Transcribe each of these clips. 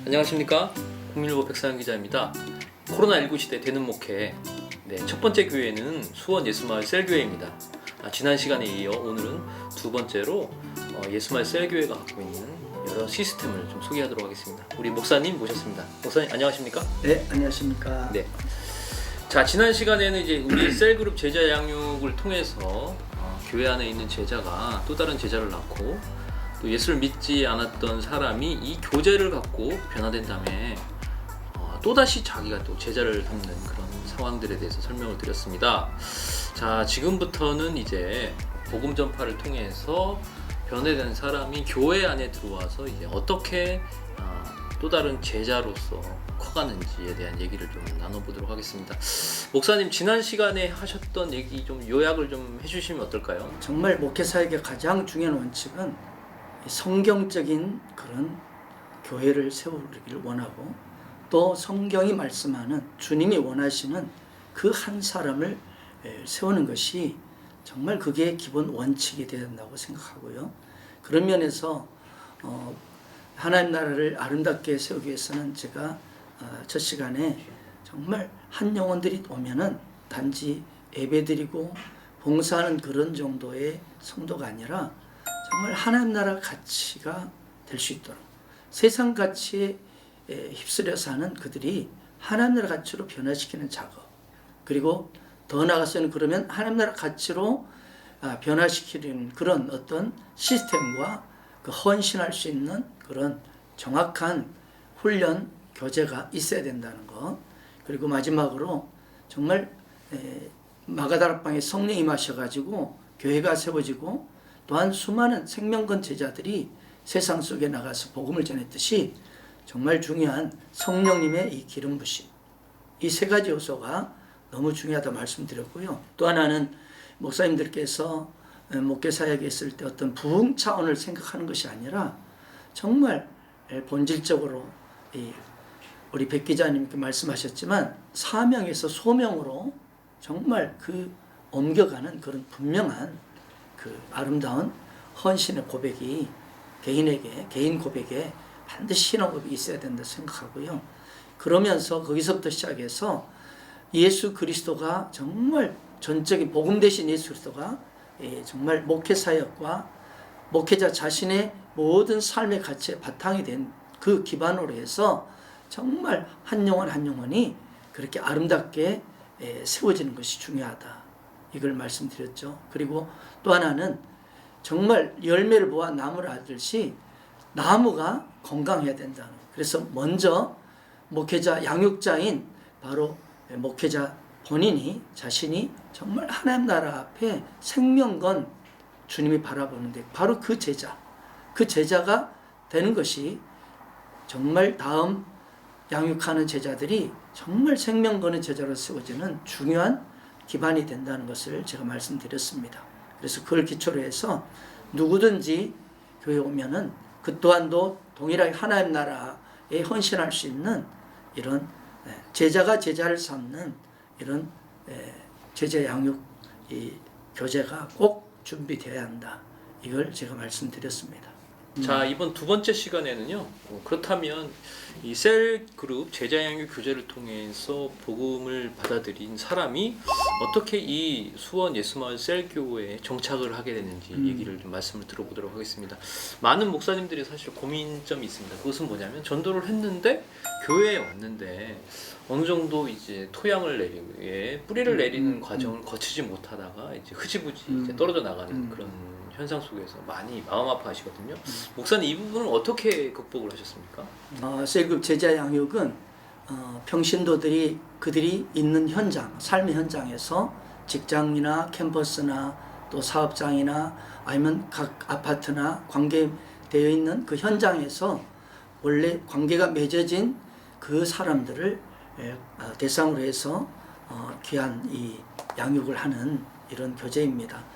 안녕하십니까, 국민일보 백상현 기자입니다. 코로나19 시대 되는 목회, 첫 번째 교회는 수원 예수마을 셀교회입니다. 지난 시간에 이어 오늘은 두 번째로 예수마을 셀교회가 갖고 있는 여러 시스템을 좀 소개하도록 하겠습니다. 우리 목사님 모셨습니다. 목사님 안녕하십니까? 네, 안녕하십니까? 네. 자, 지난 시간에는 이제 우리 셀그룹 제자 양육을 통해서 교회 안에 있는 제자가 또 다른 제자를 낳고 또 예수를 믿지 않았던 사람이 이 교제를 갖고 변화된 다음에 또다시 자기가 또 제자를 삼는 그런 상황들에 대해서 설명을 드렸습니다. 자, 지금부터는 이제 복음 전파를 통해서 변화된 사람이 교회 안에 들어와서 이제 어떻게 또 다른 제자로서 커가는지에 대한 얘기를 좀 나눠보도록 하겠습니다. 목사님, 지난 시간에 하셨던 얘기 좀 요약을 좀 해주시면 어떨까요? 정말 목회사에게 가장 중요한 원칙은 성경적인 그런 교회를 세우기를 원하고, 또 성경이 말씀하는 주님이 원하시는 그 한 사람을 세우는 것이 정말 그게 기본 원칙이 되어야 된다고 생각하고요. 그런 면에서 하나님 나라를 아름답게 세우기 위해서는 제가 첫 시간에 정말 한 영혼들이 오면은 단지 예배드리고 봉사하는 그런 정도의 성도가 아니라 정말 하나님 나라 가치가 될 수 있도록, 세상 가치에 휩쓸려 사는 그들이 하나님 나라 가치로 변화시키는 작업, 그리고 더 나아가서는 그러면 하나님 나라 가치로 변화시키는 그런 어떤 시스템과 그 헌신할 수 있는 그런 정확한 훈련, 교제가 있어야 된다는 것. 그리고 마지막으로 정말 마가다락방에 성령이 임하셔가지고 교회가 세워지고, 또한 수많은 생명건 제자들이 세상 속에 나가서 복음을 전했듯이 정말 중요한 성령님의 이 기름 부심, 이 세 가지 요소가 너무 중요하다고 말씀드렸고요. 또 하나는 목사님들께서 목회 사역에 있을 때 어떤 부흥 차원을 생각하는 것이 아니라 정말 본질적으로 우리 백 기자님께 말씀하셨지만 사명에서 소명으로 정말 그 옮겨가는 그런 분명한 그 아름다운 헌신의 고백이 개인에게, 개인 고백에 반드시 신앙 고백이 있어야 된다 생각하고요. 그러면서 거기서부터 시작해서 예수 그리스도가 정말 전적인 복음 대신 예수 그리스도가 정말 목회 사역과 목회자 자신의 모든 삶의 가치의 바탕이 된 그 기반으로 해서 정말 한 영혼 한 영혼이 그렇게 아름답게 세워지는 것이 중요하다, 이걸 말씀드렸죠. 그리고 또 하나는 정말 열매를 보아 나무를 알듯이 나무가 건강해야 된다는 거예요. 그래서 먼저 목회자, 양육자인 바로 목회자 본인이, 자신이 정말 하나님 나라 앞에 생명건 주님이 바라보는데 바로 그 제자가 되는 것이 정말 다음 양육하는 제자들이 정말 생명건의 제자로 세워지는 중요한 기반이 된다는 것을 제가 말씀드렸습니다. 그래서 그걸 기초로 해서 누구든지 교회에 오면은 그 또한도 동일하게 하나님 나라에 헌신할 수 있는 이런 제자가 제자를 삼는 이런 제자 양육 이 교제가 꼭 준비되어야 한다, 이걸 제가 말씀드렸습니다. 자, 이번 두 번째 시간에는요, 그렇다면 이 셀그룹 제자양육 교제를 통해서 복음을 받아들인 사람이 어떻게 이 수원 예수마을 셀교회에 정착을 하게 되는지 얘기를 좀 말씀을 들어보도록 하겠습니다. 많은 목사님들이 사실 고민점이 있습니다. 그것은 뭐냐면, 전도를 했는데 교회에 왔는데 어느 정도 이제 토양을 내리고 뿌리를 내리는 과정을 거치지 못하다가 이제 흐지부지 이제 떨어져 나가는 그런 현상 속에서 많이 마음 아파하시거든요. 목사님, 이 부분을 어떻게 극복을 하셨습니까? 셀그룹 제자 양육은 평신도들이 그들이 있는 현장, 삶의 현장에서 직장이나 캠퍼스나 또 사업장이나 아니면 각 아파트나 관계되어 있는 그 현장에서 원래 관계가 맺어진 그 사람들을 대상으로 해서 귀한 이 양육을 하는 이런 교제입니다.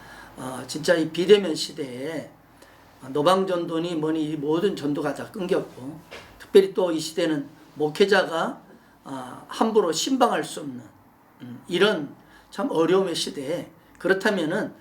진짜 이 비대면 시대에 노방전도니 뭐니 이 모든 전도가 다 끊겼고, 특별히 또 이 시대는 목회자가 함부로 신방할 수 없는 이런 참 어려움의 시대에, 그렇다면은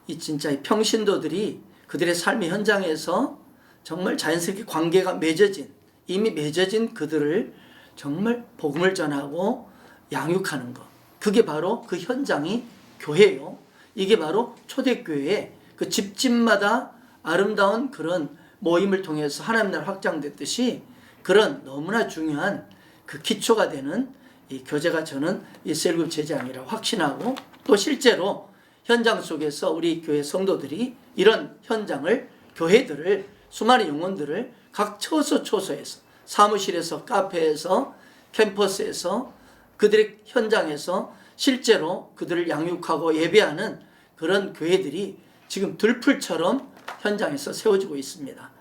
이 진짜 이 평신도들이 그들의 삶의 현장에서 정말 자연스럽게 관계가 맺어진 이미 맺어진 그들을 정말 복음을 전하고 양육하는 것. 그게 바로 그 현장이 교회예요. 이게 바로 초대교회의 그 집집마다 아름다운 그런 모임을 통해서 하나님 나라 확장됐듯이 그런 너무나 중요한 그 기초가 되는 이 교제가 저는 이 셀그룹 제자양이라고 확신하고, 또 실제로 현장 속에서 우리 교회 성도들이 이런 현장을, 교회들을, 수많은 영혼들을 각 초소에서, 사무실에서, 카페에서, 캠퍼스에서, 그들의 현장에서 실제로 그들을 양육하고 예배하는 그런 교회들이 지금 들풀처럼 현장에서 세워지고 있습니다.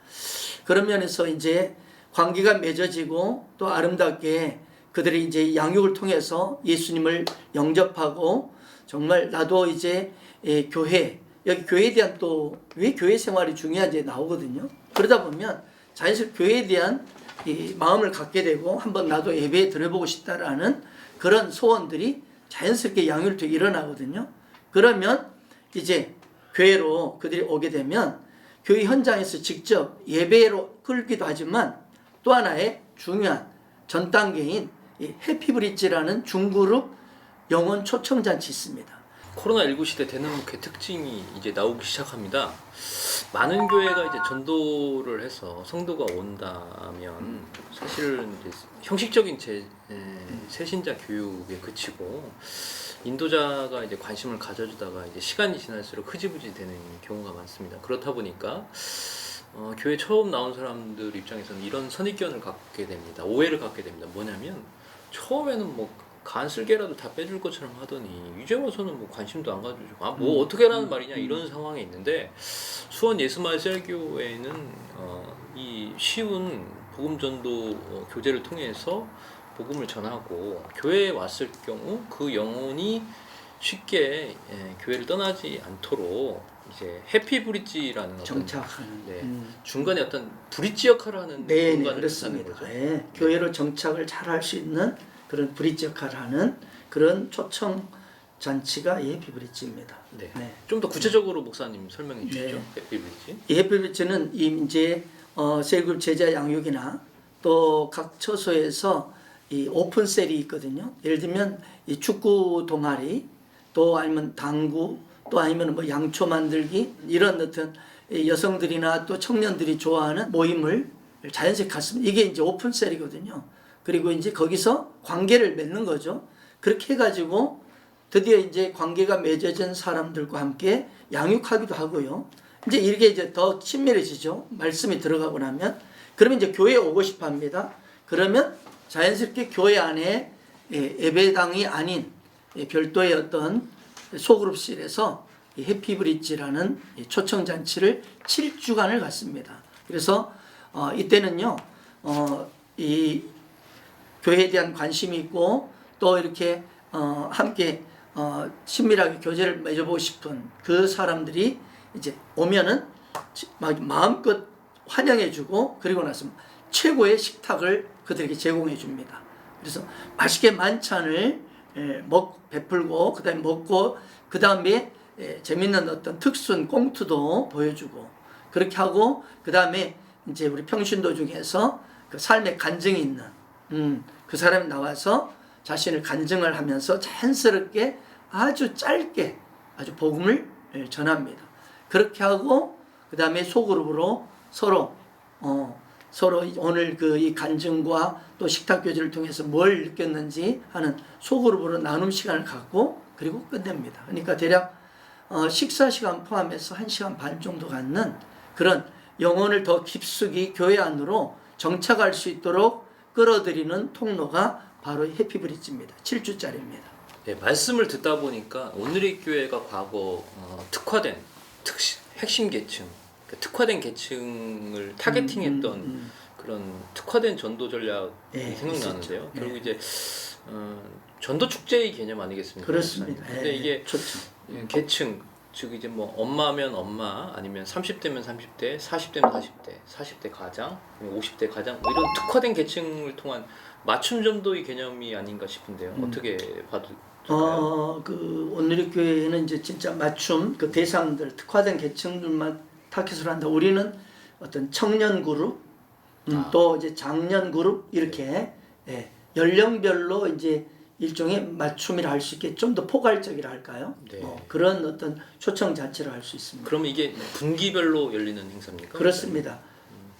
그런 면에서 이제 관계가 맺어지고 또 아름답게 그들이 이제 양육을 통해서 예수님을 영접하고, 정말 나도 이제 교회, 여기 교회에 대한 또 왜 교회 생활이 중요한지 나오거든요. 그러다 보면 자연스럽게 교회에 대한 이 마음을 갖게 되고 한번 나도 예배에 들어보고 싶다라는 그런 소원들이 자연스럽게 양육을 일어나거든요. 그러면 이제 교회로 그들이 오게 되면 교회 현장에서 직접 예배로 끌기도 하지만 또 하나의 중요한 전 단계인 이 해피브릿지라는 중그룹 영혼 초청잔치 있습니다. 코로나19 시대 대나무교회 특징이 이제 나오기 시작합니다. 많은 교회가 이제 전도를 해서 성도가 온다면 사실은 이제 형식적인 새신자 교육에 그치고 인도자가 이제 관심을 가져주다가 이제 시간이 지날수록 흐지부지 되는 경우가 많습니다. 그렇다 보니까 교회 처음 나온 사람들 입장에서는 이런 선입견을 갖게 됩니다. 오해를 갖게 됩니다. 뭐냐면 처음에는 뭐 간슬개라도 다 빼줄 것처럼 하더니 이제 와서는 뭐 관심도 안 가져주고 뭐 어떻게 하라는 말이냐 이런 상황에 있는데, 수원 예수마을 셀교회는 이 쉬운 복음 전도 교제를 통해서 복음을 전하고 교회에 왔을 경우 그 영혼이 쉽게 교회를 떠나지 않도록 이제 해피브릿지라는 어떤 정착하는 중간에 어떤 브릿지 역할을 하는 공간을 그렇습니다. 거죠. 교회로 정착을 잘 할 수 있는 그런 브릿지 역할을 하는 그런 초청 잔치가 이 해피브릿지입니다. 네. 좀 더 구체적으로 목사님 설명해 주시죠. 해피브릿지. 이 해피브릿지는 이제 셀그룹 제자 양육이나 또 각 처소에서 이 오픈셀이 있거든요. 예를 들면 이 축구 동아리, 또 아니면 당구, 또 아니면 뭐 양초 만들기, 이런 어떤 여성들이나 또 청년들이 좋아하는 모임을 자연스럽게 갖습니다. 이게 이제 오픈셀이거든요. 그리고 이제 거기서 관계를 맺는 거죠. 그렇게 해가지고 드디어 이제 관계가 맺어진 사람들과 함께 양육하기도 하고요. 이제 이렇게 이제 더 친밀해지죠. 말씀이 들어가고 나면. 그러면 이제 교회에 오고 싶어 합니다. 그러면 자연스럽게 교회 안에 예배당이 아닌 별도의 어떤 소그룹실에서 해피브릿지라는 초청잔치를 7주간을 갖습니다. 그래서 이때는요, 이 교회에 대한 관심이 있고 또 이렇게 함께 친밀하게 교제를 맺어보고 싶은 그 사람들이 이제 오면은 막 마음껏 환영해주고, 그리고 나서 최고의 식탁을 그들에게 제공해 줍니다. 그래서 맛있게 만찬을 베풀고, 그 다음에 먹고, 그 다음에 재밌는 어떤 특순 꽁트도 보여주고, 그렇게 하고, 그 다음에 이제 우리 평신도 중에서 그 삶의 간증이 있는 그 사람이 나와서 자신을 간증을 하면서 자연스럽게 아주 짧게 아주 복음을 전합니다. 그렇게 하고 그 다음에 소그룹으로 서로 오늘 그 이 간증과 또 식탁 교제를 통해서 뭘 느꼈는지 하는 소그룹으로 나눔 시간을 갖고 그리고 끝냅니다. 그러니까 대략 식사 시간 포함해서 1시간 반 정도 갖는 그런 영혼을 더 깊숙이 교회 안으로 정착할 수 있도록 끌어들이는 통로가 바로 해피브릿지입니다. 7주짜리입니다. 네, 말씀을 듣다 보니까 오늘의 교회가 과거 특화된 핵심 계층, 특화된 계층을 타겟팅했던 그런 특화된 전도 전략이 생각나는데요. 결국 이제 전도 축제의 개념 아니겠습니까? 그렇습니다. 근데 이게 좋죠. 계층, 즉 이제 뭐 엄마면 엄마, 아니면 30대면 30대, 40대면 40대, 40대 가장, 50대 가장, 뭐 이런 특화된 계층을 통한 맞춤 전도의 개념이 아닌가 싶은데요. 어떻게 봐도 될까요? 그 오늘의 교회는 이제 진짜 맞춤 그 대상들, 특화된 계층들만 타깃으로 한다. 우리는 어떤 청년 그룹, 또 이제 장년 그룹 이렇게 예, 연령별로 이제 일종의 맞춤이라 할 수 있게 좀 더 포괄적이라 할까요? 네. 그런 어떤 초청 잔치를 할 수 있습니다. 그러면 이게 분기별로 열리는 행사입니까? 그렇습니다.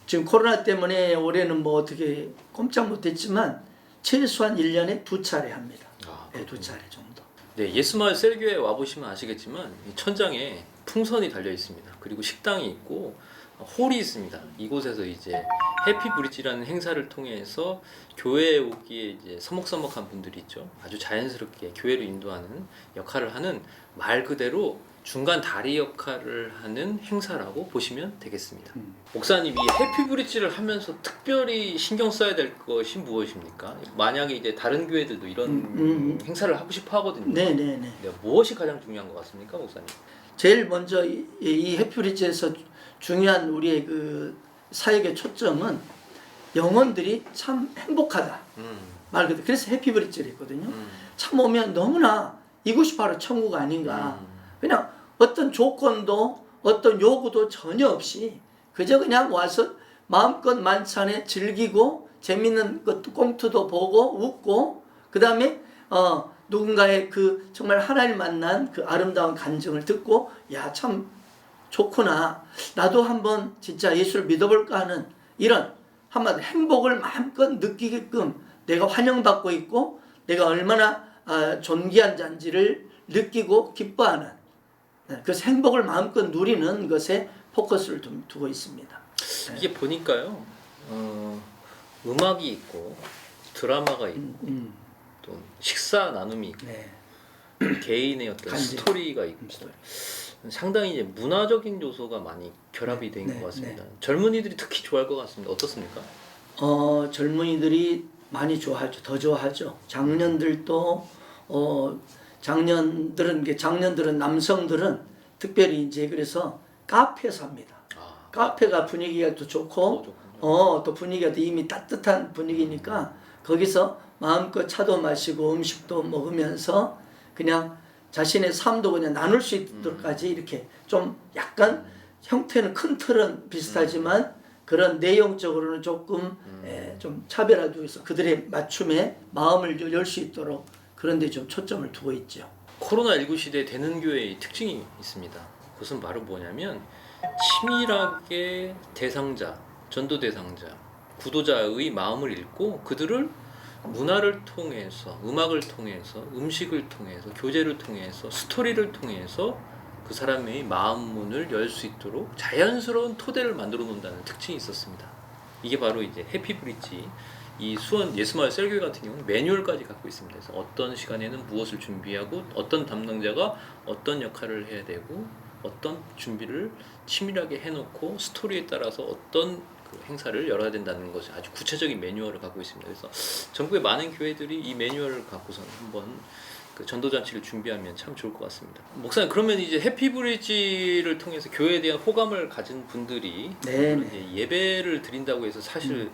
지금 코로나 때문에 올해는 뭐 어떻게 꼼짝 못했지만 최소한 1년에 2차례 합니다. 네, 2차례 정도. 네, 예스마을 셀교회 와보시면 아시겠지만 이 천장에 풍선이 달려 있습니다. 그리고 식당이 있고 홀이 있습니다. 이곳에서 이제 해피브릿지라는 행사를 통해서 교회에 오기에 이제 서먹서먹한 분들이 있죠. 아주 자연스럽게 교회로 인도하는 역할을 하는 말 그대로 중간 다리 역할을 하는 행사라고 보시면 되겠습니다. 목사님, 이 해피브릿지를 하면서 특별히 신경 써야 될 것이 무엇입니까? 만약에 이제 다른 교회들도 이런 행사를 하고 싶어 하거든요. 네네네. 네, 무엇이 가장 중요한 것 같습니까, 목사님? 제일 먼저 이 해피브릿지에서 중요한 우리의 그 사역의 초점은 영혼들이 참 행복하다. 말 그대로. 그래서 해피브릿지를 했거든요. 참 오면 너무나 이곳이 바로 천국 아닌가. 그냥 어떤 조건도 어떤 요구도 전혀 없이 그저 그냥 와서 마음껏 만찬에 즐기고 재밌는 것도 꽁트도 보고 웃고 그 다음에 누군가의 그 정말 하나님 만난 그 아름다운 간증을 듣고 야 참 좋구나 나도 한번 진짜 예수를 믿어볼까 하는 이런 한마디로 행복을 마음껏 느끼게끔 내가 환영받고 있고 내가 얼마나 존귀한 자인지를 느끼고 기뻐하는 그래서 행복을 마음껏 누리는 것에 포커스를 두고 있습니다. 이게 보니까요, 음악이 있고 드라마가 있고 또 식사 나눔이 있고 네. 개인의 어떤 간증. 스토리가 있고 상당히 이제 문화적인 요소가 많이 결합이 된 것 같습니다. 젊은이들이 특히 좋아할 것 같습니다. 어떻습니까? 젊은이들이 많이 좋아하죠. 더 좋아하죠. 장년들도 장년들은 남성들은 특별히 이제 그래서 카페에서 합니다. 카페가 분위기가 또 좋고 또 분위기가 또 이미 따뜻한 분위기니까 거기서 마음껏 차도 마시고 음식도 먹으면서 그냥 자신의 삶도 그냥 나눌 수 있도록까지 이렇게 좀 약간 형태는 큰 틀은 비슷하지만 그런 내용적으로는 조금 좀 차별화되어 있어 그들의 맞춤에 마음을 열 수 있도록 그런 데 좀 초점을 두고 있죠. 코로나19 시대에 대능교회의 특징이 있습니다. 그것은 바로 뭐냐면 치밀하게 대상자, 전도 대상자, 구도자의 마음을 읽고 그들을 문화를 통해서, 음악을 통해서, 음식을 통해서, 교제를 통해서, 스토리를 통해서 그 사람의 마음 문을 열 수 있도록 자연스러운 토대를 만들어 놓는다는 특징이 있었습니다. 이게 바로 이제 해피브릿지, 이 수원 예스마을 셀교회 같은 경우는 매뉴얼까지 갖고 있습니다. 그래서 어떤 시간에는 무엇을 준비하고 어떤 담당자가 어떤 역할을 해야 되고 어떤 준비를 치밀하게 해놓고 스토리에 따라서 어떤 그 행사를 열어야 된다는 것이 아주 구체적인 매뉴얼을 갖고 있습니다. 그래서 전국의 많은 교회들이 이 매뉴얼을 갖고서 한번 그 전도잔치를 준비하면 참 좋을 것 같습니다. 목사님, 그러면 이제 해피브릿지를 통해서 교회에 대한 호감을 가진 분들이 이제 예배를 드린다고 해서 사실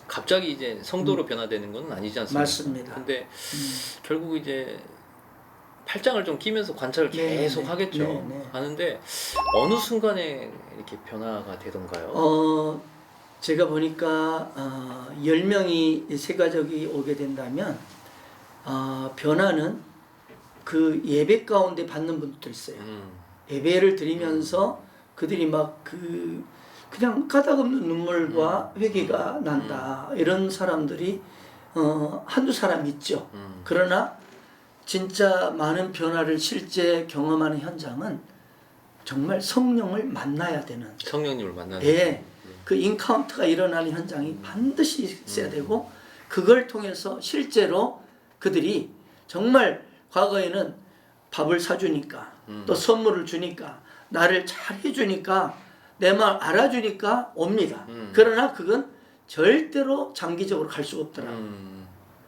갑자기 이제 성도로 변화되는 건 아니지 않습니까? 맞습니다. 근데 결국 이제 팔짱을 좀 끼면서 관찰을 계속 하겠죠. 하는데 어느 순간에 이렇게 변화가 되던가요? 제가 보니까 10명이 세가족이 오게 된다면 변화는 그 예배 가운데 받는 분들도 있어요. 예배를 드리면서 그들이 막 그냥 까닭없는 눈물과 회개가 난다. 이런 사람들이 한두 사람 있죠. 그러나 진짜 많은 변화를 실제 경험하는 현장은 정말 성령을 만나야 되는 성령님을 만나는 그 인카운트가 일어나는 현장이 반드시 있어야 되고 그걸 통해서 실제로 그들이 정말 과거에는 밥을 사주니까 또 선물을 주니까 나를 잘 해주니까 내 말 알아주니까 옵니다. 그러나 그건 절대로 장기적으로 갈 수가 없더라고요.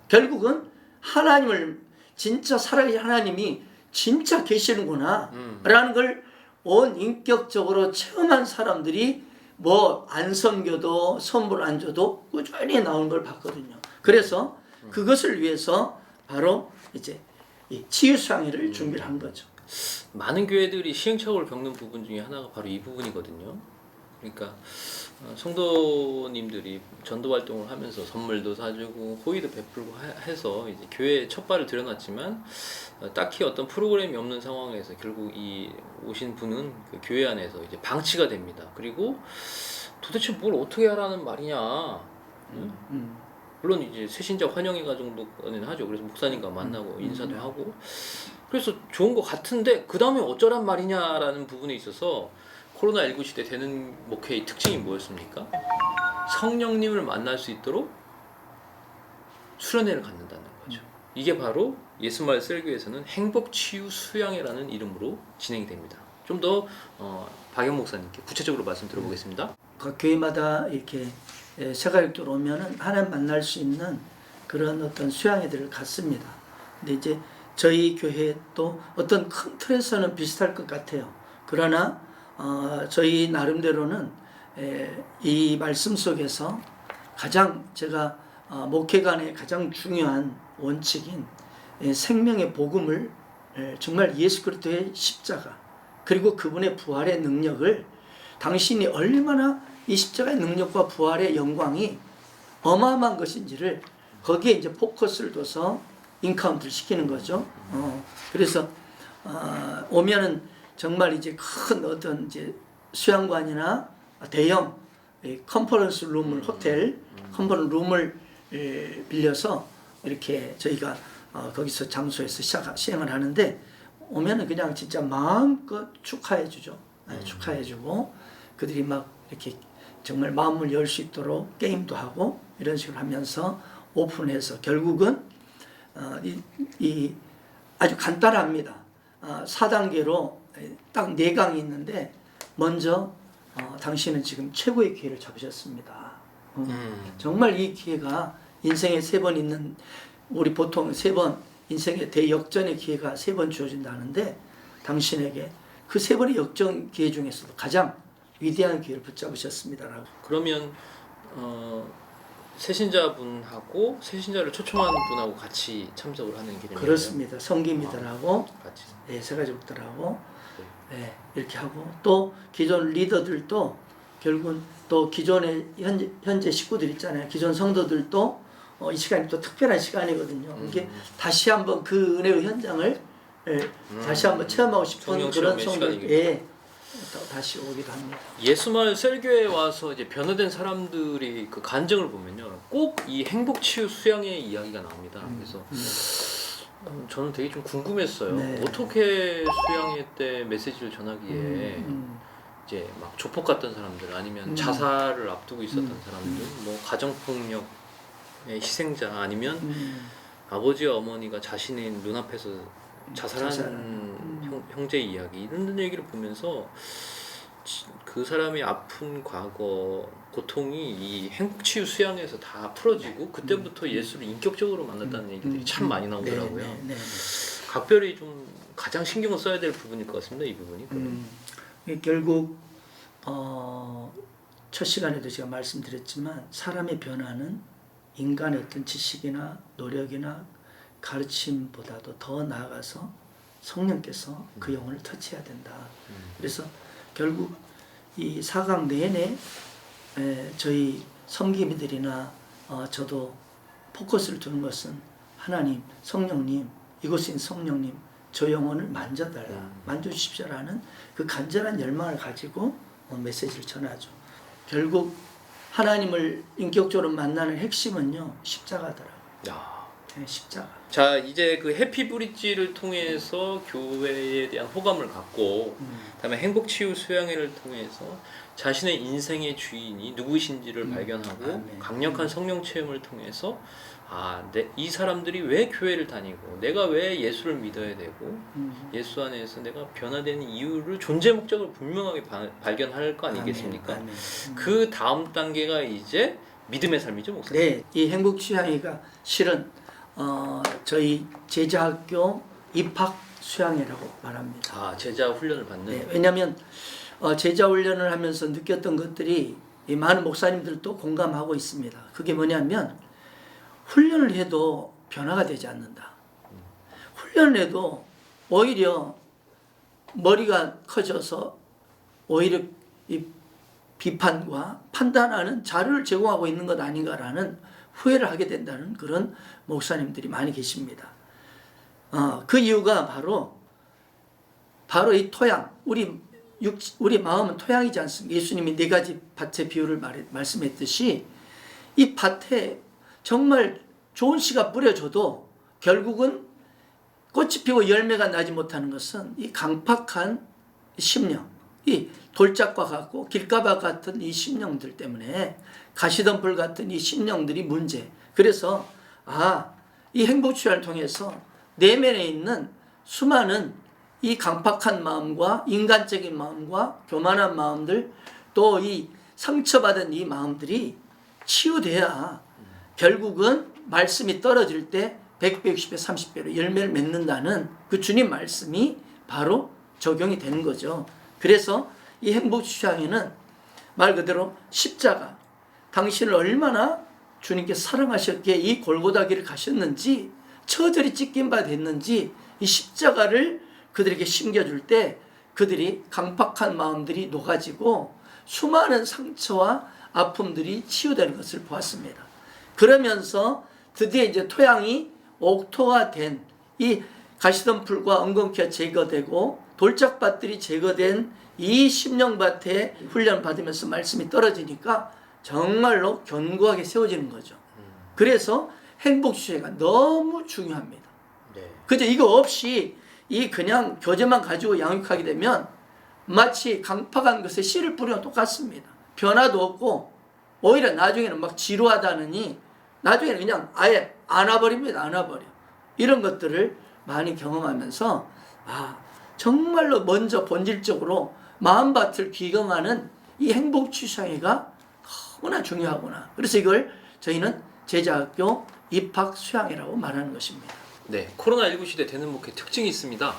결국은 하나님을 진짜 살아계신 하나님이 진짜 계시는구나 라는 걸 온 인격적으로 체험한 사람들이 뭐 안 섬겨도 선물 안 줘도 꾸준히 나오는 걸 봤거든요. 그래서 그것을 위해서 바로 이제 이 치유상회를 준비를 한 거죠. 많은 교회들이 시행착오를 겪는 부분 중에 하나가 바로 이 부분이거든요. 그러니까 성도님들이 전도 활동을 하면서 선물도 사주고 호의도 베풀고 해서 이제 교회에 첫 발을 들여놨지만 딱히 어떤 프로그램이 없는 상황에서 결국 이 오신 분은 그 교회 안에서 이제 방치가 됩니다. 그리고 도대체 뭘 어떻게 하라는 말이냐. 물론 이제 새신자 환영회가 정도는 하죠. 그래서 목사님과 만나고 인사도 하고 그래서 좋은 것 같은데 그 다음에 어쩌란 말이냐라는 부분에 있어서 코로나19 시대 되는 목회의 특징이 뭐였습니까? 성령님을 만날 수 있도록 수련회를 갖는다는 거죠. 이게 바로 예수마을 셀교에서는 행복치유 수양회라는 이름으로 진행이 됩니다. 좀 더 박영 목사님께 구체적으로 말씀 들어보겠습니다. 각 교회마다 이렇게 새가족들 오면은 하나님 만날 수 있는 그런 어떤 수양회들을 갖습니다. 근데 이제 저희 교회도 어떤 큰 틀에서는 비슷할 것 같아요. 그러나 저희 나름대로는 이 말씀 속에서 가장 제가 목회관의 가장 중요한 원칙인 생명의 복음을 정말 예수 그리스도의 십자가 그리고 그분의 부활의 능력을 당신이 얼마나 이 십자가의 능력과 부활의 영광이 어마어마한 것인지를 거기에 이제 포커스를 둬서 인카운트를 시키는 거죠. 그래서 오면은 정말 이제 큰 어떤 이제 수양관이나 대형 컨퍼런스 룸을 호텔 컨퍼런스 룸을 빌려서 이렇게 저희가 거기서 장소에서 시행을 하는데 오면은 그냥 진짜 마음껏 축하해 주죠. 축하해 주고 그들이 막 이렇게 정말 마음을 열 수 있도록 게임도 하고 이런 식으로 하면서 오픈해서 결국은 이 아주 간단합니다. 4단계로 딱 4강이 있는데 먼저 당신은 지금 최고의 기회를 잡으셨습니다. 정말 이 기회가 인생에 3번 있는 우리 보통 3번 인생의 대역전의 기회가 3번 주어진다는데 당신에게 그 3번의 역전 기회 중에서도 가장 위대한 기회를 붙잡으셨습니다라고. 그러면 새신자분하고 새신자를 초청한 분하고 같이 참석을 하는 개념이에요? 그렇습니다. 성기미들하고 같이. 새가족들하고 이렇게 하고 또 기존 리더들도 결국은 또 기존의 현재 식구들 있잖아요. 기존 성도들도 이 시간이 또 특별한 시간이거든요. 이게 다시 한번 그 은혜의 현장을 다시 한번 체험하고 싶은 그런 성도들에 다시 오기도 합니다. 예수마을 셀교회에 와서 이제 변화된 사람들이 그 간증을 보면요, 꼭 이 행복치유 수양의 이야기가 나옵니다. 그래서 저는 되게 좀 궁금했어요. 네. 어떻게 수양회 때 메시지를 전하기에 이제 막 조폭 같던 사람들 아니면 자살을 앞두고 있었던 사람들, 뭐 가정폭력의 희생자 아니면 아버지와 어머니가 자신의 눈앞에서 자살한 형제 이야기 이런 얘기를 보면서 그 사람의 아픈 과거 고통이 이 행복치유 수양에서 다 풀어지고 그때부터 예수를 인격적으로 만났다는 얘기들이 참 많이 나오더라고요. 네. 각별히 좀 가장 신경을 써야 될 부분일 것 같습니다. 이 부분이. 결국 첫 시간에도 제가 말씀드렸지만 사람의 변화는 인간의 어떤 지식이나 노력이나 가르침보다도 더 나아가서 성령께서 그 영혼을 터치해야 된다. 그래서 결국 이 4강 내내 저희 성기미들이나 저도 포커스를 두는 것은 하나님, 성령님, 이곳인 성령님 저 영혼을 만져달라, 만져주십시오라는 그 간절한 열망을 가지고 메시지를 전하죠. 결국 하나님을 인격적으로 만나는 핵심은요, 십자가더라고요. 십자가. 자, 이제 그 해피브릿지를 통해서 교회에 대한 호감을 갖고 그다음에 행복치유 수양회를 통해서 자신의 인생의 주인이 누구신지를 발견하고 강력한 성령 체험을 통해서 이 사람들이 왜 교회를 다니고 내가 왜 예수를 믿어야 되고 예수 안에서 내가 변화되는 이유를 존재 목적을 분명하게 발견할 거 아니겠습니까? 아멘. 그 다음 단계가 이제 믿음의 삶이죠, 목사님. 네, 이 행복수양회가 실은 저희 제자학교 입학 수양회라고 말합니다. 제자 훈련을 받는. 네, 왜냐하면 제자 훈련을 하면서 느꼈던 것들이 이 많은 목사님들도 공감하고 있습니다. 그게 뭐냐면 훈련을 해도 변화가 되지 않는다. 훈련을 해도 오히려 머리가 커져서 오히려 이 비판과 판단하는 자료를 제공하고 있는 것 아닌가라는 후회를 하게 된다는 그런 목사님들이 많이 계십니다. 그 이유가 바로 이 토양, 우리 마음은 토양이지 않습니까? 예수님이 4가지 밭의 비유를 말씀했듯이 이 밭에 정말 좋은 씨가 뿌려져도 결국은 꽃이 피고 열매가 나지 못하는 것은 이 강팍한 심령, 이 돌짝과 같고 길가바 같은 이 심령들 때문에, 가시덤불 같은 이 심령들이 문제. 그래서 이 행복주야를 통해서 내면에 있는 수많은 이 강팍한 마음과 인간적인 마음과 교만한 마음들, 또 이 상처받은 이 마음들이 치유돼야 결국은 말씀이 떨어질 때 100배, 60배, 30배로 열매를 맺는다는 그 주님 말씀이 바로 적용이 되는 거죠. 그래서 이 행복주야에는 말 그대로 십자가, 당신을 얼마나 주님께 사랑하셨기에 이 골고다 길을 가셨는지, 처절히 찢긴 바 됐는지 이 십자가를 그들에게 심겨줄 때 그들이 강팍한 마음들이 녹아지고 수많은 상처와 아픔들이 치유되는 것을 보았습니다. 그러면서 드디어 이제 토양이 옥토가 된 이 가시덤불과 엉겅퀴가 제거되고 돌짝밭들이 제거된 이 심령밭에 훈련 받으면서 말씀이 떨어지니까 정말로 견고하게 세워지는 거죠. 그래서 행복주야가 너무 중요합니다. 네. 그죠? 이거 없이 이 그냥 교재만 가지고 양육하게 되면 마치 강팍한 것에 씨를 뿌리면 똑같습니다. 변화도 없고 오히려 나중에는 막 지루하다느니 나중에는 그냥 아예 안아버립니다. 안아버려. 이런 것들을 많이 경험하면서 정말로 먼저 본질적으로 마음밭을 귀경하는 이 행복주야가 너무나 중요하구나. 그래서 이걸 저희는 제자학교 입학 수양회라고 말하는 것입니다. 네, 코로나19 시대 되는 목회 특징이 있습니다.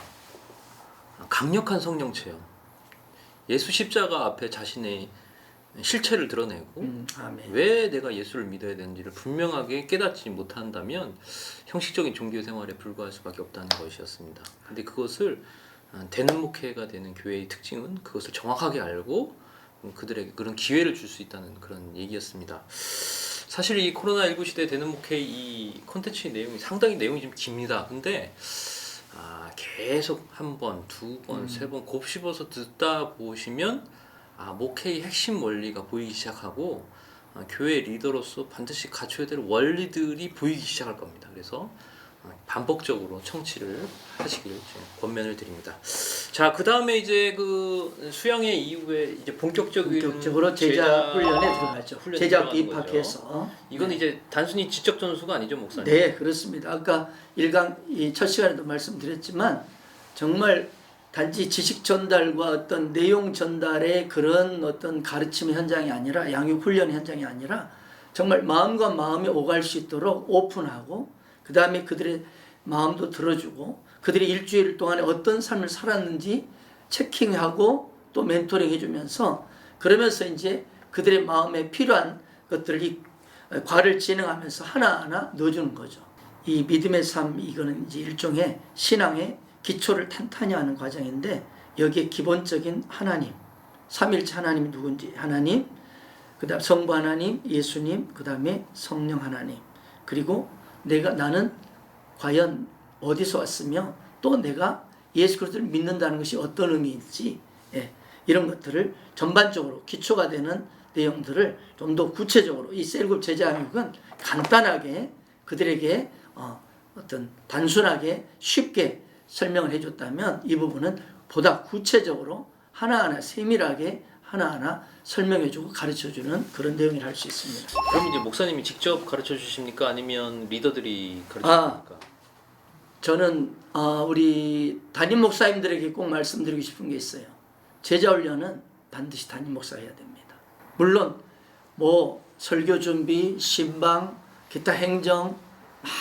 강력한 성령 체험. 예수 십자가 앞에 자신의 실체를 드러내고 아멘. 왜 내가 예수를 믿어야 되는지를 분명하게 깨닫지 못한다면 형식적인 종교 생활에 불과할 수밖에 없다는 것이었습니다. 근데 그것을 되는 목회가 되는 교회의 특징은 그것을 정확하게 알고 그들에게 그런 기회를 줄 수 있다는 그런 얘기였습니다. 사실 이 코로나19 시대 되는 목회 이 콘텐츠의 내용이 상당히 내용이 좀 깁니다. 근데 계속 한 번, 두 번, 세 번 곱씹어서 듣다 보시면 목회의 핵심 원리가 보이기 시작하고 교회 리더로서 반드시 갖춰야 될 원리들이 보이기 시작할 겁니다. 그래서 반복적으로 청취를 하시길 권면을 드립니다. 자, 그 다음에 이제 그 수양회 이후에 이제 본격적으로 제자 훈련에 들어가죠. 제자학교 입학해서. 이건 이제 단순히 지적 전수가 아니죠, 목사님? 네, 그렇습니다. 아까 1강 첫 시간에도 말씀드렸지만 정말 단지 지식 전달과 어떤 내용 전달의 그런 어떤 가르침 현장이 아니라, 양육 훈련 현장이 아니라 정말 마음과 마음이 오갈 수 있도록 오픈하고, 그 다음에 그들의 마음도 들어주고 그들이 일주일 동안에 어떤 삶을 살았는지 체킹하고 또 멘토링 해주면서, 그러면서 이제 그들의 마음에 필요한 것들을 이 과를 진행하면서 하나하나 넣어주는 거죠. 이 믿음의 삶, 이거는 이제 일종의 신앙의 기초를 탄탄히 하는 과정인데, 여기에 기본적인 하나님, 삼일체 하나님이 누군지, 하나님, 그 다음 성부 하나님, 예수님, 그 다음에 성령 하나님, 그리고 나는 과연 어디서 왔으며 또 내가 예수 그리스도를 믿는다는 것이 어떤 의미인지, 이런 것들을 전반적으로 기초가 되는 내용들을 좀 더 구체적으로 이 셀그룹 제자교육은 간단하게 그들에게 어떤 단순하게 쉽게 설명을 해줬다면, 이 부분은 보다 구체적으로 하나하나 세밀하게 하나하나 설명해주고 가르쳐주는 그런 내용을 할 수 있습니다. 그럼 이제 목사님이 직접 가르쳐 주십니까? 아니면 리더들이 가르쳐 줍니까? 저는 우리 담임 목사님들에게 꼭 말씀드리고 싶은 게 있어요. 제자 훈련은 반드시 담임 목사가 해야 됩니다. 물론 설교 준비, 신방, 기타 행정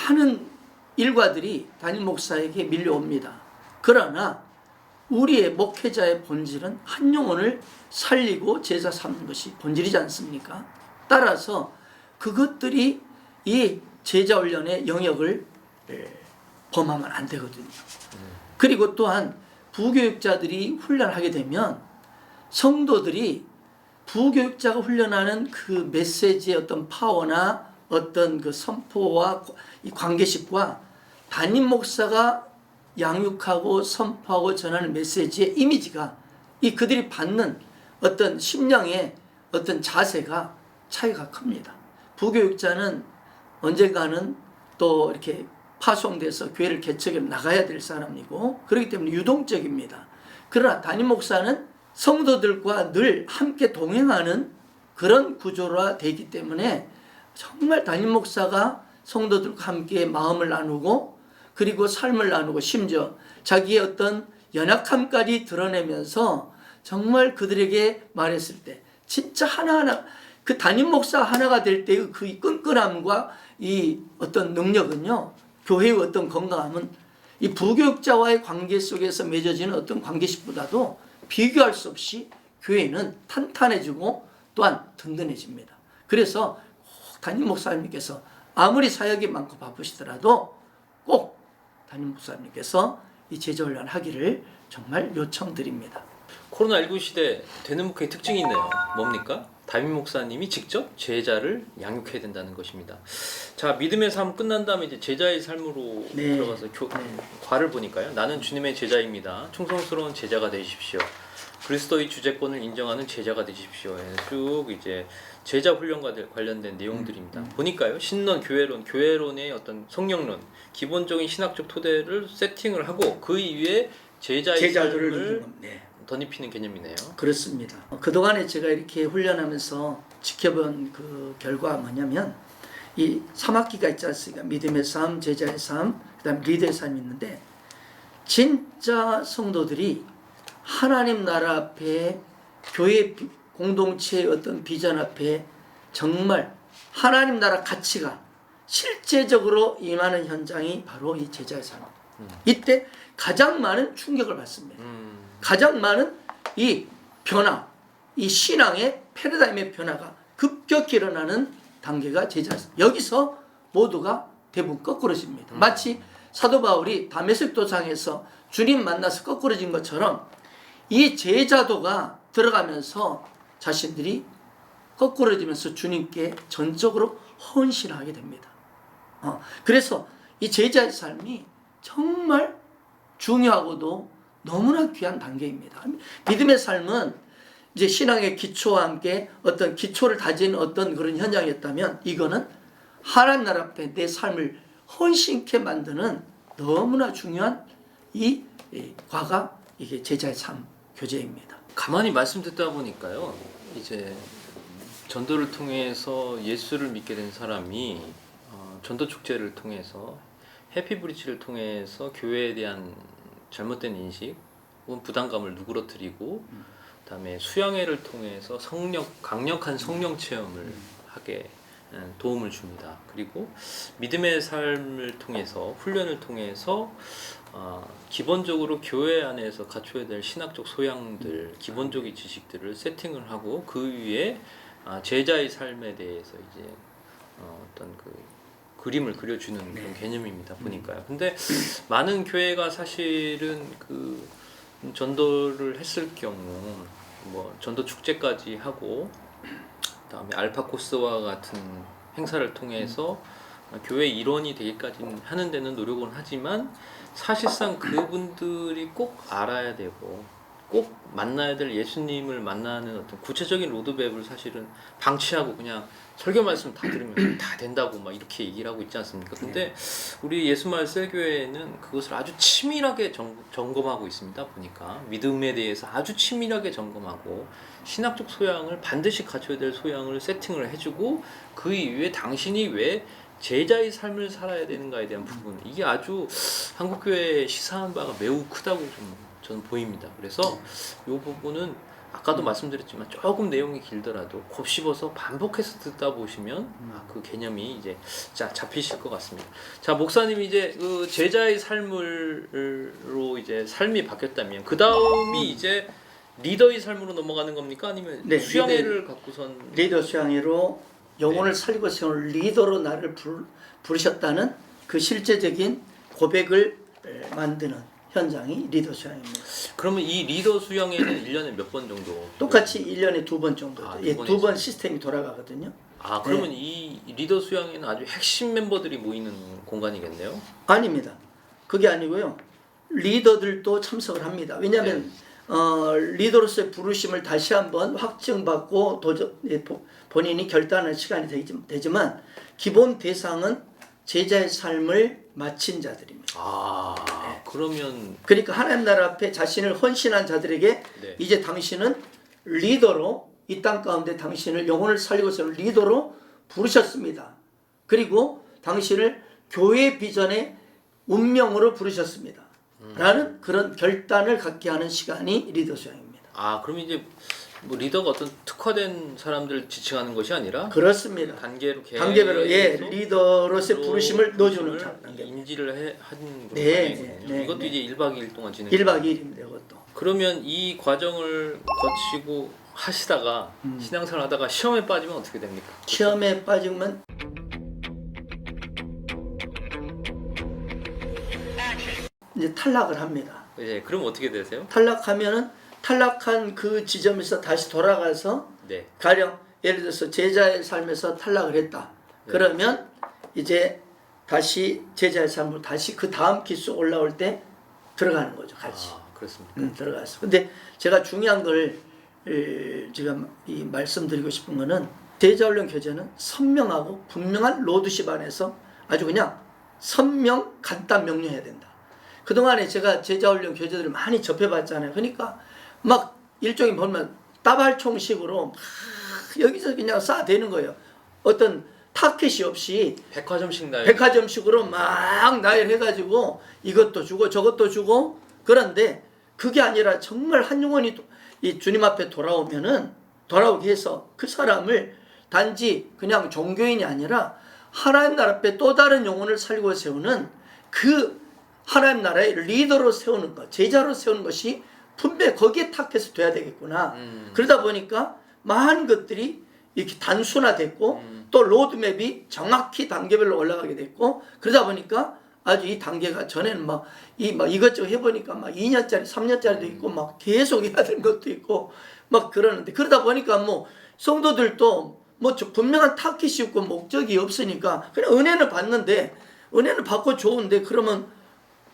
많은 일과들이 담임 목사에게 밀려옵니다. 그러나 우리의 목회자의 본질은 한 영혼을 살리고 제자 삼는 것이 본질이지 않습니까? 따라서 그것들이 이 제자 훈련의 영역을 범하면 안 되거든요. 그리고 또한 부교육자들이 훈련하게 되면 성도들이 부교육자가 훈련하는 그 메시지의 어떤 파워나 어떤 그 선포와 이 관계식과 담임 목사가 양육하고 선포하고 전하는 메시지의 이미지가 이 그들이 받는 어떤 심령의 어떤 자세가 차이가 큽니다. 부교육자는 언젠가는 또 이렇게 파송돼서 교회를 개척해 나가야 될 사람이고 그렇기 때문에 유동적입니다. 그러나 담임 목사는 성도들과 늘 함께 동행하는 그런 구조가 되기 때문에 정말 담임 목사가 성도들과 함께 마음을 나누고 그리고 삶을 나누고 심지어 자기의 어떤 연약함까지 드러내면서 정말 그들에게 말했을 때 진짜 하나하나 그 담임 목사 하나가 될 때의 그 끈끈함과 이 어떤 능력은요, 교회의 어떤 건강함은 이 부교육자와의 관계 속에서 맺어지는 어떤 관계식보다도 비교할 수 없이 교회는 탄탄해지고 또한 든든해집니다. 그래서 담임 목사님께서 아무리 사역이 많고 바쁘시더라도 꼭 담임 목사님께서 이 제자훈련 하기를 정말 요청드립니다. 코로나19 시대 되는 목회의 특징이 있네요. 뭡니까? 담임 목사님이 직접 제자를 양육해야 된다는 것입니다. 자, 믿음의 삶 끝난 다음에 이제 제자의 삶으로 들어가서 과를 보니까요. 나는 주님의 제자입니다. 충성스러운 제자가 되십시오. 그리스도의 주재권을 인정하는 제자가 되십시오. 쭉 이제 제자 훈련과 관련된 내용들입니다. 보니까요. 신론, 교회론의 어떤 성령론, 기본적인 신학적 토대를 세팅을 하고 그 이후에 제자의 삶을 덧입히는 개념이네요. 그렇습니다. 그동안에 제가 이렇게 훈련하면서 지켜본 그 결과가 뭐냐면 이 3학기가 있지 않습니까? 믿음의 삶, 제자의 삶, 그 다음 리더의 삶이 있는데 진짜 성도들이 하나님 나라 앞에 교회 공동체의 어떤 비전 앞에 정말 하나님 나라 가치가 실제적으로 임하는 현장이 바로 이 제자의 삶입니다. 이때 가장 많은 충격을 받습니다. 가장 많은 이 변화, 이 신앙의 패러다임의 변화가 급격히 일어나는 단계가 제자입니다. 여기서 모두가 대부분 거꾸러집니다. 마치 사도 바울이 다메섹 도상에서 주님 만나서 거꾸러진 것처럼 이 제자도가 들어가면서 자신들이 거꾸러지면서 주님께 전적으로 헌신하게 됩니다. 그래서 이 제자의 삶이 정말 중요하고도 너무나 귀한 단계입니다. 믿음의 삶은 이제 신앙의 기초와 함께 어떤 기초를 다지는 어떤 그런 현장이었다면 이거는 하나님 나라 앞에 내 삶을 헌신케 만드는 너무나 중요한 이 과가 이게 제자의 삶 교제입니다. 가만히 말씀 듣다 보니까요. 이제 전도를 통해서 예수를 믿게 된 사람이 전도 축제를 통해서 해피브리지를 통해서 교회에 대한 잘못된 인식 혹은 부담감을 누그러뜨리고 그다음에 수양회를 통해서 강력한 성령 체험을 하게 도움을 줍니다. 그리고 믿음의 삶을 통해서 훈련을 통해서 기본적으로 교회 안에서 갖춰야 될 신학적 소양들, 기본적인 지식들을 세팅을 하고 그 위에 제자의 삶에 대해서 이제 어떤 그 그림을 그려주는 그런 개념입니다. 보니까요. 근데 많은 교회가 사실은 그 전도를 했을 경우 뭐 전도 축제까지 하고 그다음에 알파 코스와 같은 행사를 통해서 교회 일원이 되기까지는 하는 데는 노력은 하지만 사실상 그분들이 꼭 알아야 되고 꼭 만나야 될 예수님을 만나는 어떤 구체적인 로드맵을 사실은 방치하고 그냥 설교 말씀 다 들으면 다 된다고 막 이렇게 얘기를 하고 있지 않습니까? 근데 우리 예수마을 셀교회는 그것을 아주 치밀하게 점검하고 있습니다. 보니까 믿음에 대해서 아주 치밀하게 점검하고 신학적 소양을 반드시 갖춰야 될 소양을 세팅을 해주고 그 이후에 당신이 왜 제자의 삶을 살아야 되는가에 대한 부분, 이게 아주 한국교회의 시사한 바가 매우 크다고 저는 보입니다. 그래서 이 부분은 아까도 말씀드렸지만 조금 내용이 길더라도 곱씹어서 반복해서 듣다 보시면 그 개념이 이제 잡히실 것 같습니다. 자, 목사님이 이제 그 제자의 삶으로 이제 삶이 바뀌었다면 그 다음이 이제 리더의 삶으로 넘어가는 겁니까? 아니면 수양회를 갖고선 리더 수양회로 영혼을 살리고 세우는 리더로 나를 부르셨다는 그 실제적인 고백을 만드는 현장이 리더 수양입니다. 그러면 이 리더 수양에는 1년에 몇 번 정도? 똑같이 1년에 2번 정도. 아, 예, 두 번에 2번 있어요. 시스템이 돌아가거든요. 아, 그러면 이 리더 수양에는 아주 핵심 멤버들이 모이는 공간이겠네요? 아닙니다. 그게 아니고요. 리더들도 참석을 합니다. 왜냐하면 리더로서의 부르심을 다시 한번 확증받고 본인이 결단하는 시간이 되지만 기본 대상은 제자의 삶을 마친 자들입니다. 아, 그러면 그러니까 하나님 나라 앞에 자신을 헌신한 자들에게 네. 이제 당신은 리더로 이 땅 가운데 당신을 영혼을 살리고 세울 리더로 부르셨습니다. 그리고 당신을 교회 비전의 운명으로 부르셨습니다. 라는 그런 결단을 갖게 하는 시간이 리더 수양입니다. 아, 그럼 이제 뭐 리더가 어떤 특화된 사람들을 지칭하는 것이 아니라 그렇습니다. 단계별로 예, 리더로서의 부르심을 넣어줘는 단계. 인지를 하는 그런 네, 과정이거든요. 네, 이것도 네. 이제 1박 2일 동안 진행. 1박 2일입니다. 이것도. 그러면 이 과정을 거치고 하시다가 신앙생활 하다가 시험에 빠지면 어떻게 됩니까? 시험에 빠지면 이제 탈락을 합니다. 네, 그럼 어떻게 되세요? 탈락하면은 탈락한 그 지점에서 다시 돌아가서 네. 가령 예를 들어서 제자의 삶에서 탈락을 했다. 네. 그러면 이제 다시 제자의 삶으로 다시 그 다음 기수 올라올 때 들어가는 거죠. 같이. 아, 그렇습니까? 들어갔어. 근데 제가 중요한 걸 제가 이 말씀드리고 싶은 거는 제자훈련 교재는 선명하고 분명한 로드십 안에서 아주 그냥 선명 간단 명료해야 된다. 그동안에 제가 제자훈련 교재들을 많이 접해봤잖아요. 그러니까 막 일종의 보면 따발총식으로 막 여기서 그냥 쏴대는 거예요. 어떤 타켓이 없이 백화점식 나요. 백화점식으로 막 나열해가지고 이것도 주고 저것도 주고. 그런데 그게 아니라 정말 한 영혼이 이 주님 앞에 돌아오게 해서 그 사람을 단지 그냥 종교인이 아니라 하나님 나라 앞에 또 다른 영혼을 살리고 세우는 그 하나님 나라의 리더로 세우는 것, 제자로 세우는 것이 분명히 거기에 타켓이 돼야 되겠구나. 그러다 보니까 많은 것들이 이렇게 단순화됐고 또 로드맵이 정확히 단계별로 올라가게 됐고, 그러다 보니까 아주 이 단계가 전에는 막 이것저것 해보니까 막 2년짜리, 3년짜리도 있고 막 계속 해야 되는 것도 있고 막 그러는데, 그러다 보니까 뭐 성도들도 뭐 분명한 타깃이 없고 목적이 없으니까 그냥 은혜는 받는데 은혜는 받고 좋은데 그러면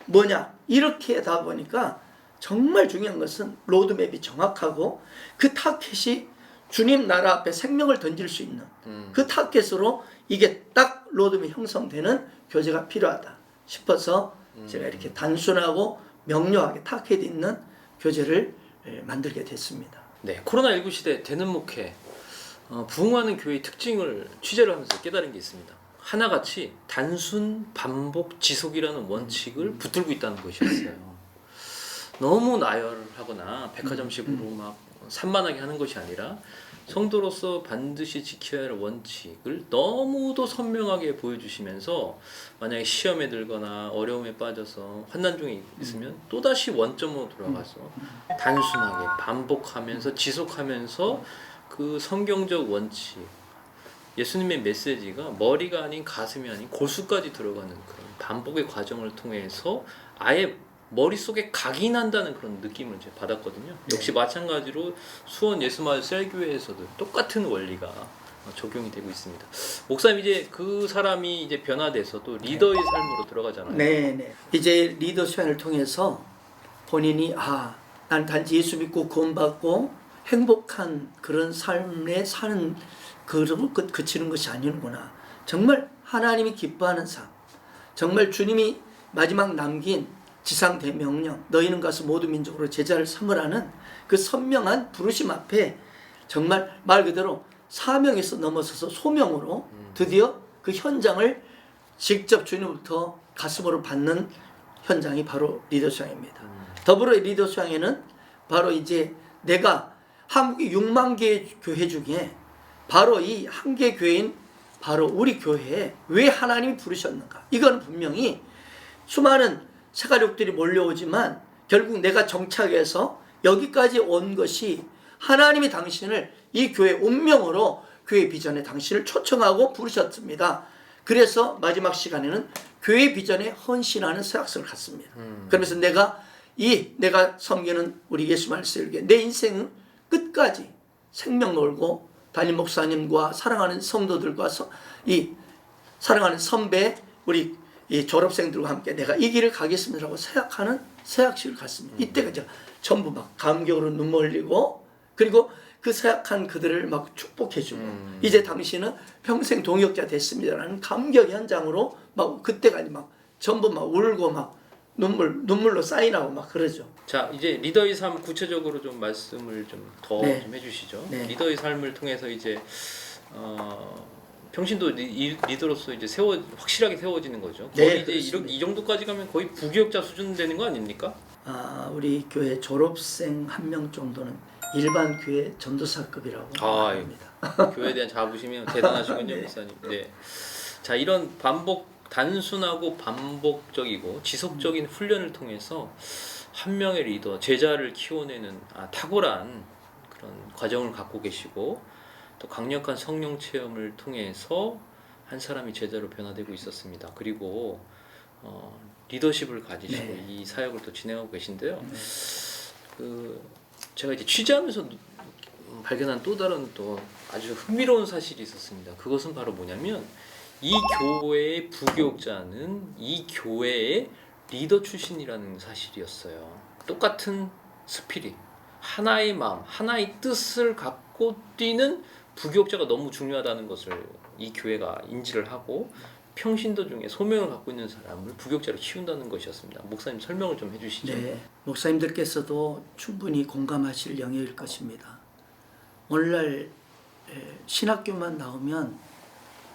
뭐냐 이렇게 하다 보니까 정말 중요한 것은 로드맵이 정확하고 그 타깃이 주님 나라 앞에 생명을 던질 수 있는 그 타깃으로 이게 딱 로드맵이 형성되는 교재가 필요하다 싶어서 제가 이렇게 단순하고 명료하게 타깃 있는 교재를 만들게 됐습니다. 네, 코로나19 시대 되는 목회, 부흥하는 교회의 특징을 취재를 하면서 깨달은 게 있습니다. 하나같이 단순, 반복, 지속이라는 원칙을 붙들고 있다는 것이었어요. 너무 나열하거나 백화점식으로 막 산만하게 하는 것이 아니라 성도로서 반드시 지켜야 할 원칙을 너무도 선명하게 보여주시면서 만약에 시험에 들거나 어려움에 빠져서 환난 중에 있으면 또다시 원점으로 돌아가서 단순하게 반복하면서 지속하면서 그 성경적 원칙, 예수님의 메시지가 머리가 아닌 가슴이 아닌 골수까지 들어가는 그런 반복의 과정을 통해서 아예 머릿속에 각인한다는 그런 느낌을 제가 받았거든요. 역시 마찬가지로 수원 예수마을 셀교회에서도 똑같은 원리가 적용이 되고 있습니다. 목사님, 이제 그 사람이 이제 변화돼서 또 리더의 삶으로 들어가잖아요. 네. 이제 리더 수양을 통해서 본인이 난 단지 예수 믿고 구원받고 행복한 그런 삶에 사는 그룹을 그치는 것이 아니구나. 정말 하나님이 기뻐하는 삶, 정말 주님이 마지막 남긴 지상 대명령, 너희는 가서 모든 민족으로 제자를 삼으라는 그 선명한 부르심 앞에 정말 말 그대로 사명에서 넘어서서 소명으로 드디어 그 현장을 직접 주님부터 가슴으로 받는 현장이 바로 리더 수양입니다. 더불어 리더 수양에는 바로 이제 내가 한국의 6만 개의 교회 중에 바로 이 한 개 교회인 바로 우리 교회에 왜 하나님이 부르셨는가, 이건 분명히 수많은 세가족들이 몰려오지만 결국 내가 정착해서 여기까지 온 것이 하나님이 당신을 이 교회 운명으로 교회 비전에 당신을 초청하고 부르셨습니다. 그래서 마지막 시간에는 교회 비전에 헌신하는 서약서를 갖습니다. 그러면서 내가 섬기는 우리 예수 말씀을 내 인생은 끝까지 생명 걸고 담임 목사님과 사랑하는 성도들과 사랑하는 선배 우리 이 졸업생들과 함께 내가 이 길을 가겠습니다라고 서약하는 서약식을 갖습니다. 이때가 제가 전부 막 감격으로 눈물 흘리고 그리고 그 서약한 그들을 막 축복해주고 이제 당신은 평생 동역자 됐습니다라는 감격 현장으로 막 그때가 막 전부 막 울고 막 눈물로 사인하고 막 그러죠. 자, 이제 리더의 삶 구체적으로 좀 말씀을 좀 더 네. 좀 해주시죠. 네. 리더의 삶을 통해서 이제 평신도 리더로서 이제 확실하게 세워지는 거죠. 거의 네, 이제 그렇습니다. 이 정도까지 가면 거의 부교육자 수준 되는 거 아닙니까? 우리 교회 졸업생 한 명 정도는 일반 교회 전도사급이라고 합니다. 교회에 대한 자부심이 대단하시군요, 네. 목사님. 네. 자, 이런 단순하고 반복적이고 지속적인 훈련을 통해서 한 명의 리더, 제자를 키워내는 탁월한 그런 과정을 갖고 계시고 또 강력한 성령 체험을 통해서 한 사람이 제자로 변화되고 있었습니다. 그리고 리더십을 가지시고 네. 이 사역을 또 진행하고 계신데요. 네. 제가 이제 취재하면서 발견한 또 다른 또 아주 흥미로운 사실이 있었습니다. 그것은 바로 뭐냐면 이 교회의 부교육자는 이 교회의 리더 출신이라는 사실이었어요. 똑같은 스피릿, 하나의 마음, 하나의 뜻을 갖고 뛰는 부교육자가 너무 중요하다는 것을 이 교회가 인지를 하고 평신도 중에 소명을 갖고 있는 사람을 부교육자로 키운다는 것이었습니다. 목사님 설명을 좀 해주시죠. 네, 목사님들께서도 충분히 공감하실 영역일 것입니다. 오늘날 신학교만 나오면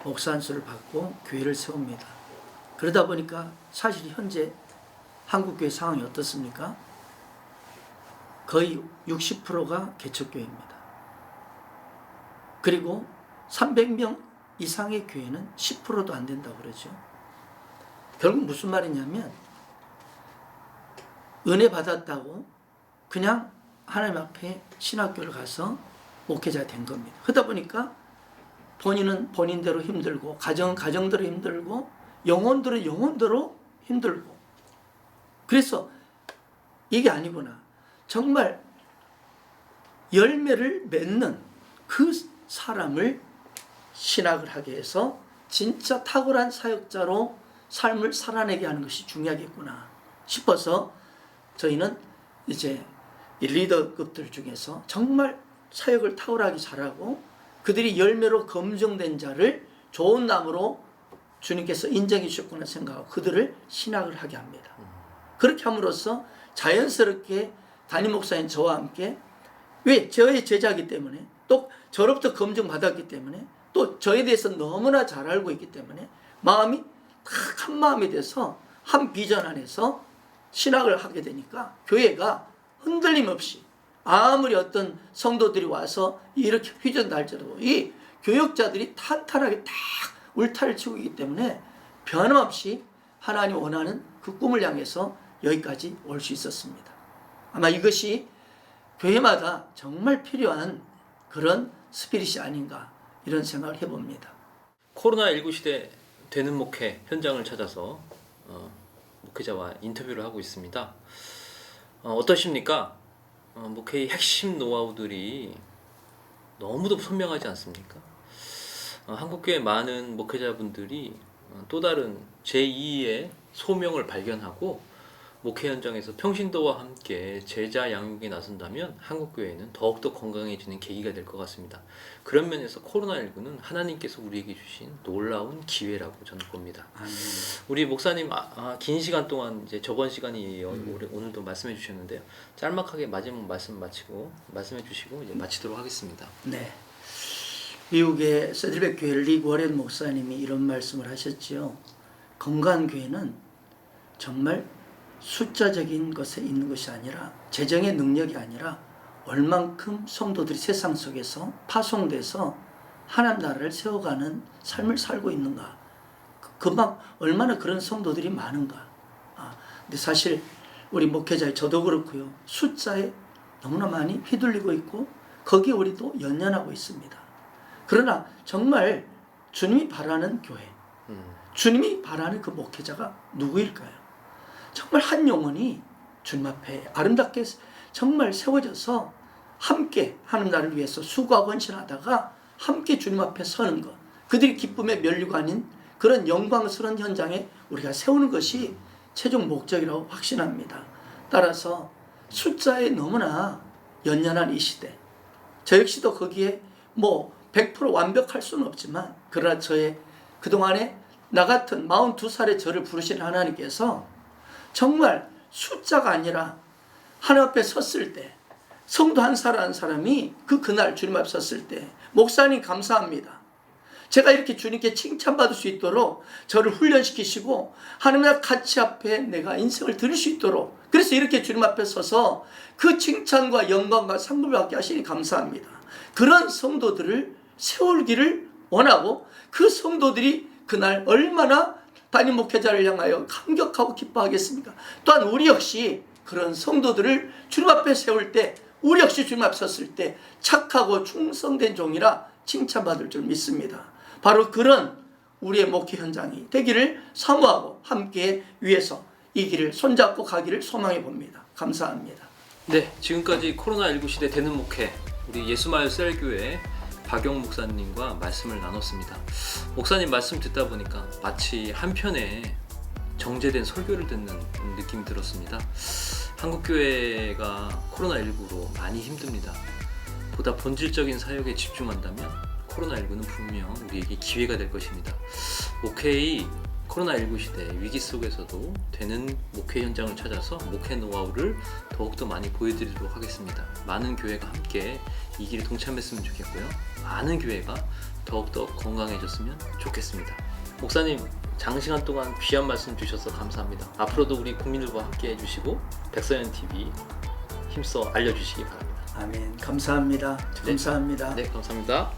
목사 안수를 받고 교회를 세웁니다. 그러다 보니까 사실 현재 한국교회 상황이 어떻습니까? 거의 60%가 개척교회입니다. 그리고 300명 이상의 교회는 10%도 안 된다고 그러죠. 결국 무슨 말이냐면 은혜 받았다고 그냥 하나님 앞에 신학교를 가서 목회자 된 겁니다. 그러다 보니까 본인은 본인대로 힘들고 가정은 가정대로 힘들고 영혼들은 영혼대로 힘들고 그래서 이게 아니구나. 정말 열매를 맺는 그 사람을 신학을 하게 해서 진짜 탁월한 사역자로 삶을 살아내게 하는 것이 중요하겠구나 싶어서 저희는 이제 이 리더급들 중에서 정말 사역을 탁월하게 잘하고 그들이 열매로 검증된 자를 좋은 나무로 주님께서 인정해 주셨구나 생각하고 그들을 신학을 하게 합니다. 그렇게 함으로써 자연스럽게 담임 목사인 저와 함께 왜 저의 제자이기 때문에 또 저로부터 검증받았기 때문에 또 저에 대해서 너무나 잘 알고 있기 때문에 마음이 딱 한 마음이 돼서 한 비전 안에서 신학을 하게 되니까 교회가 흔들림 없이 아무리 어떤 성도들이 와서 이렇게 휘저는다 할지라도 이 교역자들이 탄탄하게 딱 울타리를 치고 있기 때문에 변함없이 하나님 원하는 그 꿈을 향해서 여기까지 올 수 있었습니다. 아마 이것이 교회마다 정말 필요한 그런 스피릿이 아닌가 이런 생각을 해봅니다. 코로나19 시대 되는 목회 현장을 찾아서 목회자와 인터뷰를 하고 있습니다. 어떠십니까? 목회의 핵심 노하우들이 너무도 선명하지 않습니까? 한국교회 많은 목회자분들이 또 다른 제2의 소명을 발견하고 목회 현장에서 평신도와 함께 제자 양육에 나선다면 한국교회는 더욱더 건강해지는 계기가 될 것 같습니다. 그런 면에서 코로나19는 하나님께서 우리에게 주신 놀라운 기회라고 저는 봅니다. 우리 목사님 긴 시간 동안 이제 저번 시간이에요. 오늘도 말씀해 주셨는데요. 짤막하게 마지막 말씀해 주시고 이제 마치도록 하겠습니다. 네. 미국의 세들백 교회 리 워렌 목사님이 이런 말씀을 하셨지요. 건강한 교회는 정말 숫자적인 것에 있는 것이 아니라 재정의 능력이 아니라 얼만큼 성도들이 세상 속에서 파송돼서 하나님 나라를 세워가는 삶을 살고 있는가, 그만 얼마나 그런 성도들이 많은가. 근데 사실 우리 목회자의 저도 그렇고요, 숫자에 너무나 많이 휘둘리고 있고 거기에 우리도 연연하고 있습니다. 그러나 정말 주님이 바라는 교회, 주님이 바라는 그 목회자가 누구일까요? 정말 한 영혼이 주님 앞에 아름답게 정말 세워져서 함께 하는 나를 위해서 수고하고 헌신하다가 함께 주님 앞에 서는 것, 그들이 기쁨의 면류관인 그런 영광스러운 현장에 우리가 세우는 것이 최종 목적이라고 확신합니다. 따라서 숫자에 너무나 연연한 이 시대, 저 역시도 거기에 100% 완벽할 수는 없지만, 그러나 저의 그동안에 나 같은 42살의 저를 부르신 하나님께서 정말 숫자가 아니라 하나님 앞에 섰을 때, 성도 한 사람 한 사람이 그날 주님 앞에 섰을 때, 목사님 감사합니다, 제가 이렇게 주님께 칭찬받을 수 있도록 저를 훈련시키시고 하나님과 같이 앞에 내가 인생을 드릴 수 있도록, 그래서 이렇게 주님 앞에 서서 그 칭찬과 영광과 상급을 받게 하시니 감사합니다. 그런 성도들을 세우기를 원하고, 그 성도들이 그날 얼마나 담임 목회자를 향하여 감격하고 기뻐하겠습니까? 또한 우리 역시 그런 성도들을 주님 앞에 세울 때, 우리 역시 주님 앞에 섰을 때 착하고 충성된 종이라 칭찬받을 줄 믿습니다. 바로 그런 우리의 목회 현장이 되기를 사모하고 함께 위해서 이 길을 손잡고 가기를 소망해 봅니다. 감사합니다. 네, 지금까지 코로나19 시대 되는 목회, 우리 예수마을 셀교회 박용 목사님과 말씀을 나눴습니다. 목사님 말씀 듣다 보니까 마치 한편의 정제된 설교를 듣는 느낌이 들었습니다. 한국교회가 코로나19로 많이 힘듭니다. 보다 본질적인 사역에 집중한다면 코로나19는 분명 우리에게 기회가 될 것입니다. 목회의 코로나19 시대 위기 속에서도 되는 목회 현장을 찾아서 목회 노하우를 더욱더 많이 보여드리도록 하겠습니다. 많은 교회가 함께 이 길에 동참했으면 좋겠고요. 많은 교회가 더욱더 건강해졌으면 좋겠습니다. 목사님, 장시간 동안 귀한 말씀 주셔서 감사합니다. 앞으로도 우리 국민들과 함께 해주시고 백서연TV 힘써 알려주시기 바랍니다. 아멘. 감사합니다. 감사합니다. 네, 감사합니다.